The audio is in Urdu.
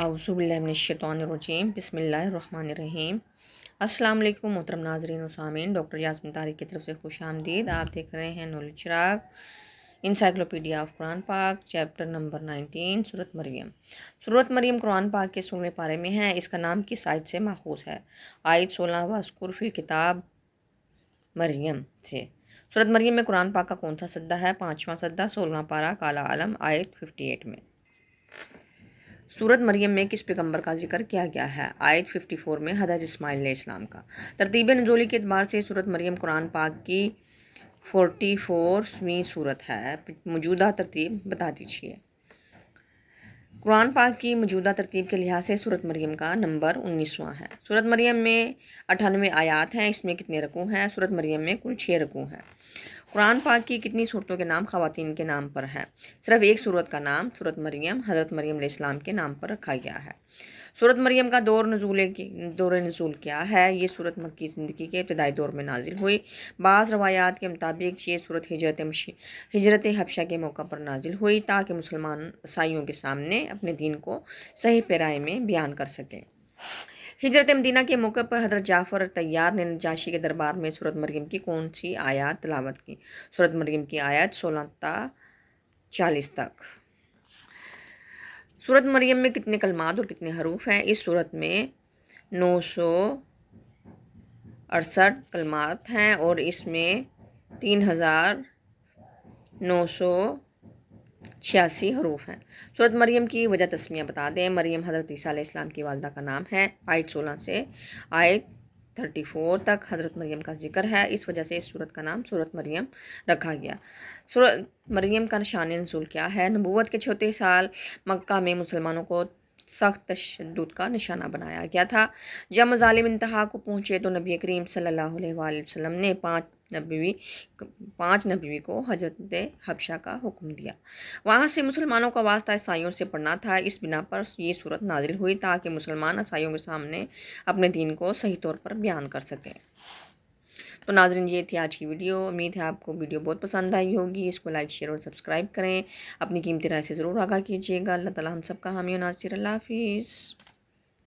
اعوذ باللہ من الشیطان الرجیم، بسم اللہ الرحمن الرحیم۔ السلام علیکم محترم ناظرین و سامعین، ڈاکٹر یاسمین طارق کی طرف سے خوش آمدید۔ آپ دیکھ رہے ہیں نور الچراغ انسائکلوپیڈیا آف قرآن پاک، چیپٹر نمبر 19، سورۃ مریم۔ سورۃ مریم قرآن پاک کے 16ویں پارے میں ہے۔ اس کا نام کس آیت سے ماخوذ ہے؟ آیت 16 وَاذْکُرْ فِی الکتاب مریم سے۔ سورۃ مریم میں قرآن پاک کا کون سا سجدہ ہے؟ 5واں سجدہ، 16واں پارہ، کالا علم، آیت 58 میں۔ سورۃ مریم میں کس پیغمبر کا ذکر کیا گیا ہے؟ آیت 54 میں حضرت اسماعیل علیہ السلام کا۔ ترتیب نزولی کے اعتبار سے سورۃ مریم قرآن پاک کی 44ویں سورت ہے۔ موجودہ ترتیب بتا دیجیے۔ قرآن پاک کی موجودہ ترتیب کے لحاظ سے سورۃ مریم کا نمبر 19واں ہے۔ سورۃ مریم میں 98 آیات ہیں۔ اس میں کتنے رکوع ہیں؟ سورۃ مریم میں کل 6 رکوع ہیں۔ قرآن پاک کی کتنی صورتوں کے نام خواتین کے نام پر ہے؟ صرف ایک صورت کا نام سورۃ مریم حضرت مریم علیہ السلام کے نام پر رکھا گیا ہے۔ سورۃ مریم کا دور نزول کیا ہے؟ یہ سورت مکی زندگی کے ابتدائی دور میں نازل ہوئی۔ بعض روایات کے مطابق یہ سورت ہجرت حبشہ کے موقع پر نازل ہوئی تاکہ مسلمان عیسائیوں کے سامنے اپنے دین کو صحیح پیرائی میں بیان کر سکیں۔ ہجرت مدینہ کے موقع پر حضرت جعفر طیار نے نجاشی کے دربار میں سورۃ مریم کی کون سی آیات تلاوت کی؟ سورۃ مریم کی آیت 16 تا 40 تک۔ سورۃ مریم میں کتنے کلمات اور کتنے حروف ہیں؟ اس سورت میں 968 کلمات ہیں اور اس میں 3986 حروف ہیں۔ سورۃ مریم کی وجہ تسمیہ بتا دیں۔ مریم حضرت عیسیٰ علیہ السلام کی والدہ کا نام ہے۔ آیت 16 سے آیت 34 تک حضرت مریم کا ذکر ہے، اس وجہ سے اس سورت کا نام سورۃ مریم رکھا گیا۔ سورۃ مریم کا نشان نزول کیا ہے؟ نبوت کے 34 سال مکہ میں مسلمانوں کو سخت تشدد کا نشانہ بنایا گیا تھا۔ جب مظالم انتہا کو پہنچے تو نبی کریم صلی اللہ علیہ وآلہ وسلم نے پانچ نبوی کو ہجرت حبشہ کا حکم دیا۔ وہاں سے مسلمانوں کا واسطہ عیسائیوں سے پڑنا تھا۔ اس بنا پر یہ صورت نازل ہوئی تاکہ مسلمان عیسائیوں کے سامنے اپنے دین کو صحیح طور پر بیان کر سکیں۔ تو ناظرین، یہ تھی آج کی ویڈیو۔ امید ہے آپ کو ویڈیو بہت پسند آئی ہوگی۔ اس کو لائک، شیئر اور سبسکرائب کریں۔ اپنی قیمتی رائے سے ضرور آگاہ کیجیے گا۔ اللہ تعالی ہم سب کا حامی و ناصر۔ اللہ حافظ۔